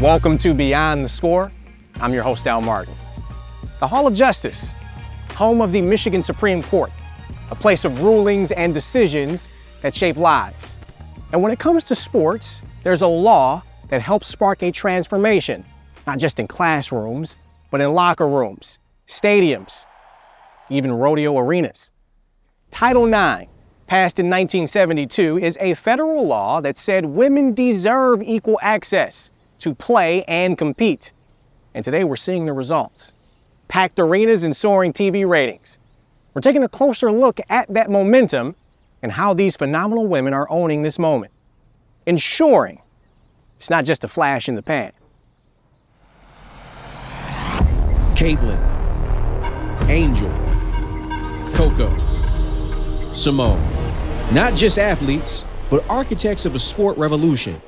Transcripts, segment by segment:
Welcome to Beyond the Score. I'm your host, Al Martin. The Hall of Justice, home of the Michigan Supreme Court, a place of rulings and decisions that shape lives. And when it comes to sports, there's a law that helps spark a transformation, not just in classrooms, but in locker rooms, stadiums, even rodeo arenas. Title IX, passed in 1972, is a federal law that said women deserve equal access to play and compete. And today we're seeing the results. Packed arenas and soaring TV ratings. We're taking a closer look at that momentum and how these phenomenal women are owning this moment, ensuring it's not just a flash in the pan. Caitlin, Angel, Coco, Simone. Not just athletes, but architects of a sport revolution.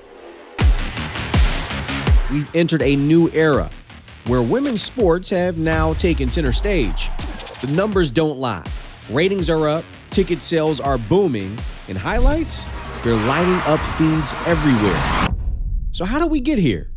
We've entered a new era where women's sports have now taken center stage. The numbers don't lie. Ratings are up, ticket sales are booming, and highlights, they're lighting up feeds everywhere. So how did we get here?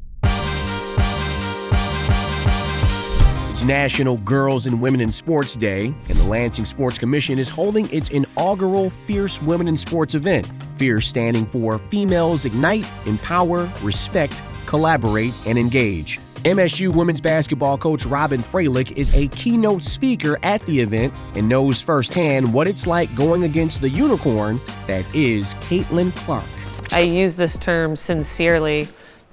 It's National Girls and Women in Sports Day, and the Lansing Sports Commission is holding its inaugural Fierce Women in Sports event. Fierce standing for Females Ignite, Empower, Respect, Collaborate, and Engage. MSU women's basketball coach Robin Freilich is a keynote speaker at the event and knows firsthand what it's like going against the unicorn that is Caitlin Clark. I use this term sincerely.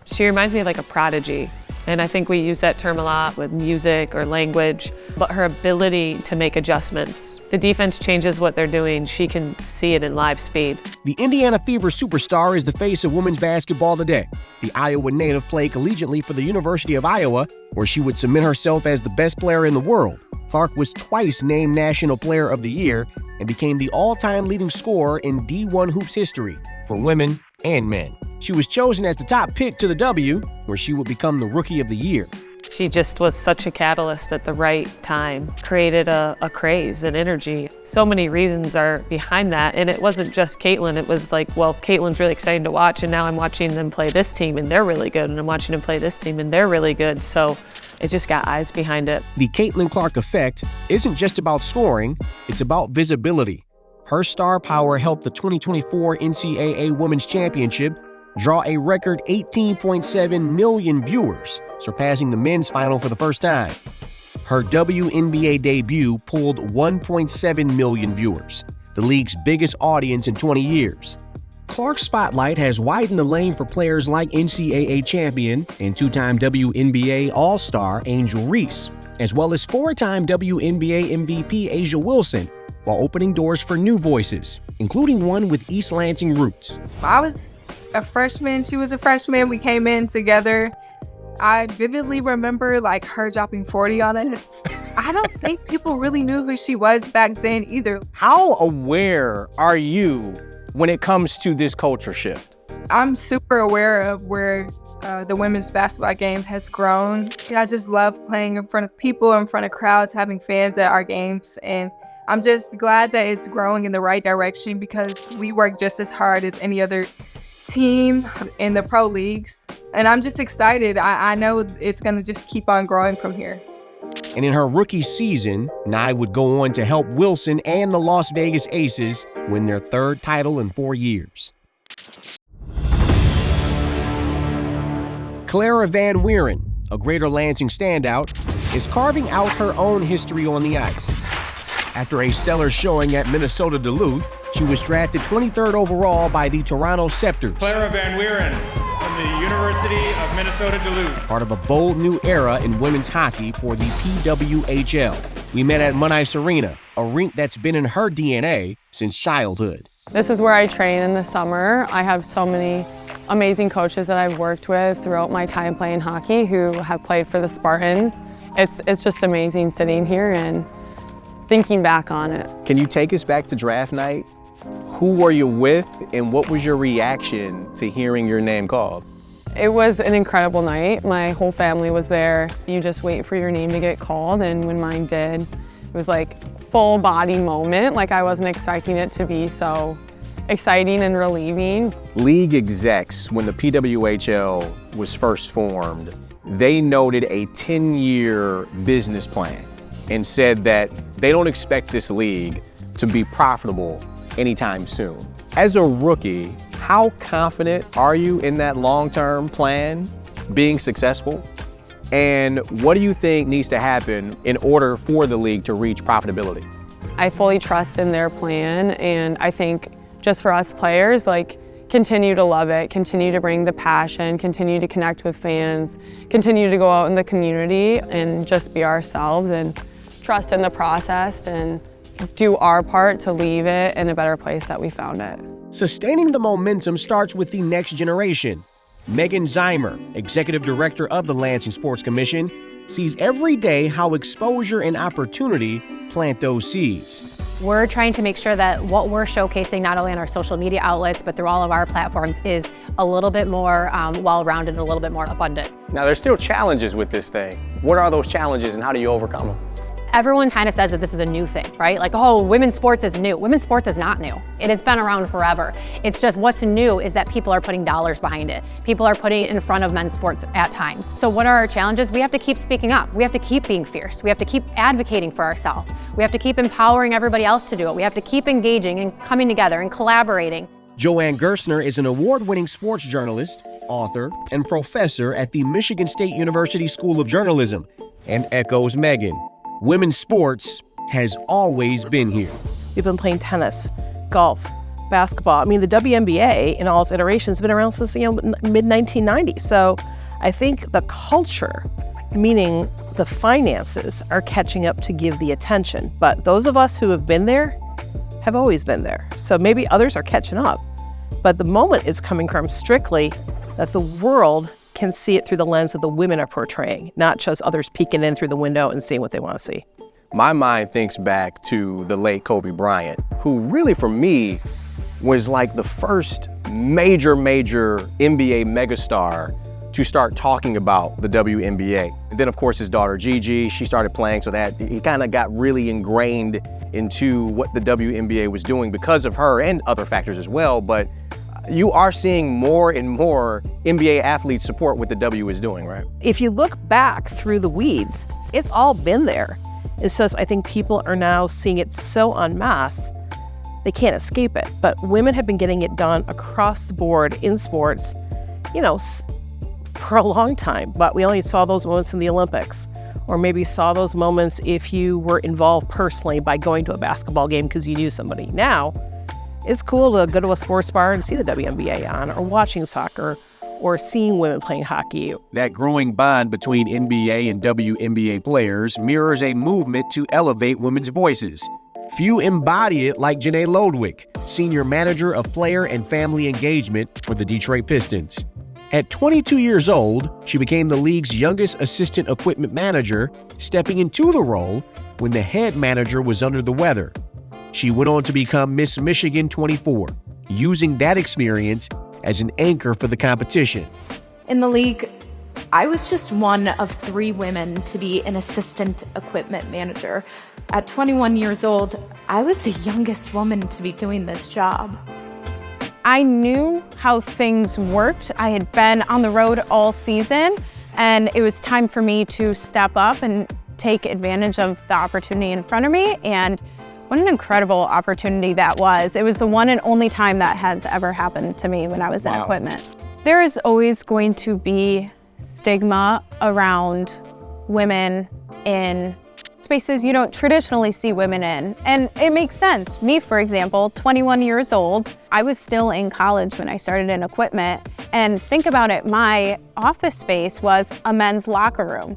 She reminds me of like a prodigy. And I think we use that term a lot with music or language, but her ability to make adjustments. The defense changes what they're doing. She can see it in live speed. The Indiana Fever superstar is the face of women's basketball today. The Iowa native played collegiately for the University of Iowa, where she would cement herself as the best player in the world. Clark was twice named National Player of the Year and became the all-time leading scorer in D1 Hoops history for women and men. She was chosen as the top pick to the W, where she would become the Rookie of the Year. She just was such a catalyst at the right time, created a craze and energy. So many reasons are behind that, and it wasn't just Caitlin. It was like, well, Caitlin's really exciting to watch, and now I'm watching them play this team, and they're really good, and I'm watching them play this team, and they're really good. So it just got eyes behind it. The Caitlin Clark effect isn't just about scoring, it's about visibility. Her star power helped the 2024 NCAA Women's Championship draw a record 18.7 million viewers, surpassing the men's final for the first time. Her WNBA debut pulled 1.7 million viewers, the league's biggest audience in 20 years. Clark's spotlight has widened the lane for players like NCAA champion and two-time WNBA All-Star Angel Reese, as well as four-time WNBA MVP Asia Wilson, while opening doors for new voices, including one with East Lansing roots. I was a freshman, she was a freshman, we came in together. I vividly remember like her dropping 40 on us. I don't think people really knew who she was back then either. How aware are you when it comes to this culture shift? I'm super aware of where the women's basketball game has grown. I just love playing in front of people, in front of crowds, having fans at our games, and I'm just glad that it's growing in the right direction because we work just as hard as any other team in the pro leagues. And I'm just excited. I know it's going to just keep on growing from here. And in her rookie season, Nye would go on to help Wilson and the Las Vegas Aces win their third title in 4 years. Clara Van Wieren, a Greater Lansing standout, is carving out her own history on the ice. After a stellar showing at Minnesota Duluth, she was drafted 23rd overall by the Toronto Scepters. Clara Van Wieren from the University of Minnesota Duluth. Part of a bold new era in women's hockey for the PWHL. We met at Mount Ice Arena, a rink that's been in her DNA since childhood. This is where I train in the summer. I have so many amazing coaches that I've worked with throughout my time playing hockey who have played for the Spartans. It's just amazing sitting here and thinking back on it. Can you take us back to draft night? Who were you with and what was your reaction to hearing your name called? It was an incredible night. My whole family was there. You just wait for your name to get called, and when mine did, it was like full body moment. Like I wasn't expecting it to be so exciting and relieving. League execs, when the PWHL was first formed, they noted a 10-year business plan and said that they don't expect this league to be profitable anytime soon. As a rookie, how confident are you in that long-term plan being successful? And what do you think needs to happen in order for the league to reach profitability? I fully trust in their plan, and I think just for us players, continue to love it, continue to bring the passion, continue to connect with fans, continue to go out in the community and just be ourselves and trust in the process and do our part to leave it in a better place that we found it. Sustaining the momentum starts with the next generation. Megan Zeimer, Executive Director of the Lansing Sports Commission, sees every day how exposure and opportunity plant those seeds. We're trying to make sure that what we're showcasing not only on our social media outlets, but through all of our platforms is a little bit more well-rounded and a little bit more abundant. Now, there's still challenges with this thing. What are those challenges and how do you overcome them? Everyone kind of says that this is a new thing, right? Like, oh, women's sports is new. Women's sports is not new. It has been around forever. It's just what's new is that people are putting dollars behind it. People are putting it in front of men's sports at times. So what are our challenges? We have to keep speaking up. We have to keep being fierce. We have to keep advocating for ourselves. We have to keep empowering everybody else to do it. We have to keep engaging and coming together and collaborating. Joanne Gerstner is an award-winning sports journalist, author, and professor at the Michigan State University School of Journalism, and echoes Megan. Women's sports has always been here. We've been playing tennis, golf, basketball. I mean, the WNBA in all its iterations has been around since mid-1990s. So I think the culture, meaning the finances, are catching up to give the attention. But those of us who have been there have always been there. So maybe others are catching up. But the moment is coming from strictly that the world can see it through the lens that the women are portraying, not just others peeking in through the window and seeing what they want to see. My mind thinks back to the late Kobe Bryant, who really for me was like the first major NBA megastar to start talking about the WNBA. And then of course his daughter Gigi, she started playing, so that he kind of got really ingrained into what the WNBA was doing because of her and other factors as well. But you are seeing more and more NBA athletes support what the W is doing, right? If you look back through the weeds, it's all been there. It's just I think people are now seeing it so en masse, they can't escape it. But women have been getting it done across the board in sports, for a long time. But we only saw those moments in the Olympics, or maybe saw those moments if you were involved personally by going to a basketball game because you knew somebody. Now, it's cool to go to a sports bar and see the WNBA on, or watching soccer, or seeing women playing hockey. That growing bond between NBA and WNBA players mirrors a movement to elevate women's voices. Few embody it like Janae Lodwick, Senior Manager of Player and Family Engagement for the Detroit Pistons. At 22 years old, she became the league's youngest assistant equipment manager, stepping into the role when the head manager was under the weather. She went on to become Miss Michigan 24, using that experience as an anchor for the competition. In the league, I was just one of 3 women to be an assistant equipment manager. At 21 years old, I was the youngest woman to be doing this job. I knew how things worked. I had been on the road all season, and it was time for me to step up and take advantage of the opportunity in front of me. And what an incredible opportunity that was. It was the one and only time that has ever happened to me when I was in equipment. There is always going to be stigma around women in spaces you don't traditionally see women in. And it makes sense. Me, for example, 21 years old, I was still in college when I started in equipment. And think about it, my office space was a men's locker room.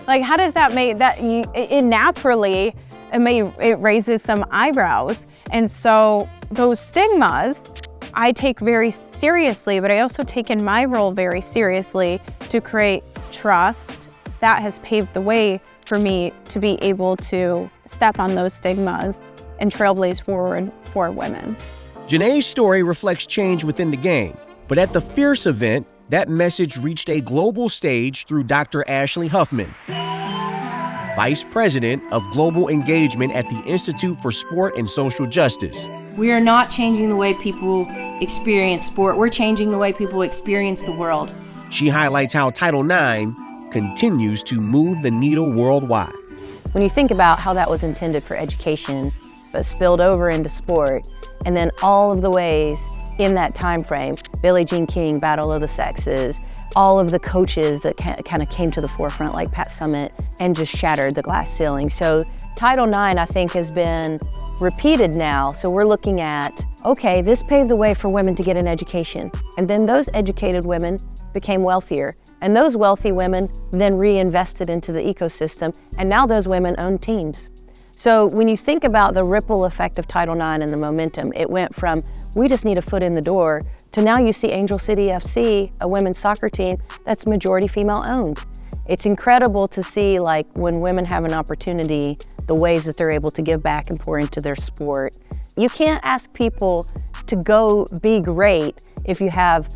Like, how does that make that, it naturally, it raises some eyebrows. And so those stigmas, I take very seriously, but I also take in my role very seriously to create trust. That has paved the way for me to be able to step on those stigmas and trailblaze forward for women. Janae's story reflects change within the game, but at the Fierce event, that message reached a global stage through Dr. Ashley Huffman, Vice President of Global Engagement at the Institute for Sport and Social Justice. We are not changing the way people experience sport. We're changing the way people experience the world. She highlights how Title IX continues to move the needle worldwide. When you think about how that was intended for education, but spilled over into sport, and then all of the ways in that time frame, Billie Jean King, Battle of the Sexes, all of the coaches that kind of came to the forefront like Pat Summitt and just shattered the glass ceiling. So Title IX, I think, has been repeated now. So we're looking at, okay, this paved the way for women to get an education. And then those educated women became wealthier. And those wealthy women then reinvested into the ecosystem. And now those women own teams. So when you think about the ripple effect of Title IX and the momentum, it went from, we just need a foot in the door, to now you see Angel City FC, a women's soccer team that's majority female owned. It's incredible to see, like, when women have an opportunity, the ways that they're able to give back and pour into their sport. You can't ask people to go be great if you have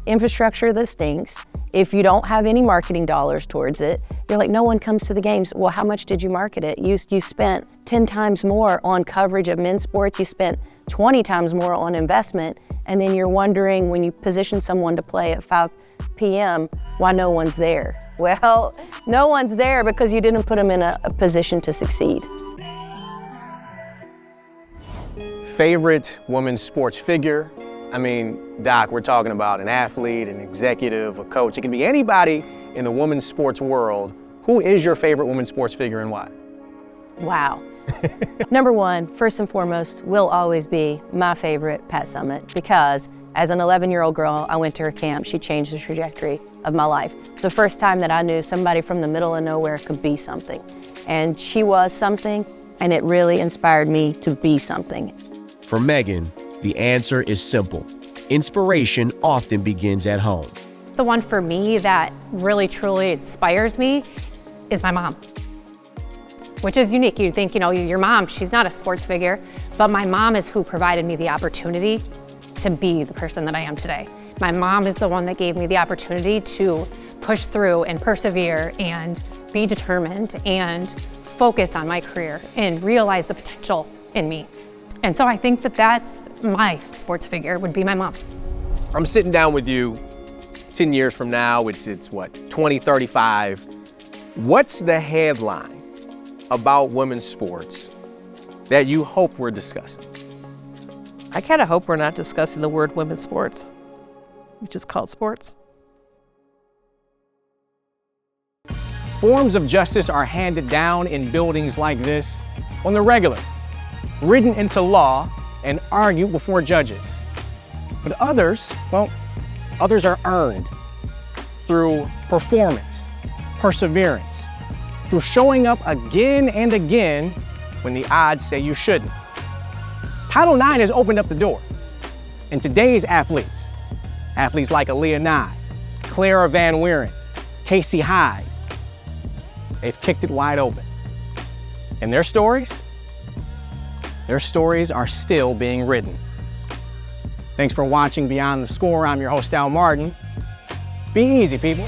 infrastructure that stinks, if you don't have any marketing dollars towards it. You're like, no one comes to the games. Well, how much did you market it? You spent 10 times more on coverage of men's sports. You spent 20 times more on investment. And then you're wondering, when you position someone to play at 5 p.m., why no one's there. Well, no one's there because you didn't put them in a position to succeed. Favorite women's sports figure? I mean, Doc, we're talking about an athlete, an executive, a coach. It can be anybody in the women's sports world. Who is your favorite women's sports figure and why? Wow. Number one, first and foremost, will always be my favorite, Pat Summitt, because as an 11-year-old girl, I went to her camp. She changed the trajectory of my life. It's the first time that I knew somebody from the middle of nowhere could be something. And she was something, and it really inspired me to be something. For Megan, the answer is simple. Inspiration often begins at home. The one for me that really truly inspires me is my mom, which is unique. You'd think, your mom, she's not a sports figure, but my mom is who provided me the opportunity to be the person that I am today. My mom is the one that gave me the opportunity to push through and persevere and be determined and focus on my career and realize the potential in me. And so I think that that's my sports figure, would be my mom. I'm sitting down with you 10 years from now, it's what, 2035. What's the headline about women's sports that you hope we're discussing? I kind of hope we're not discussing the word women's sports. We just call it sports. Forms of justice are handed down in buildings like this on the regular, written into law and argued before judges. But others are earned through performance, perseverance, through showing up again and again when the odds say you shouldn't. Title IX has opened up the door. And today's athletes like Aaliyah Nye, Clara Van Wieren, Casey Hyde, they've kicked it wide open. And their stories are still being written. Thanks for watching Beyond the Score. I'm your host, Al Martin. Be easy, people.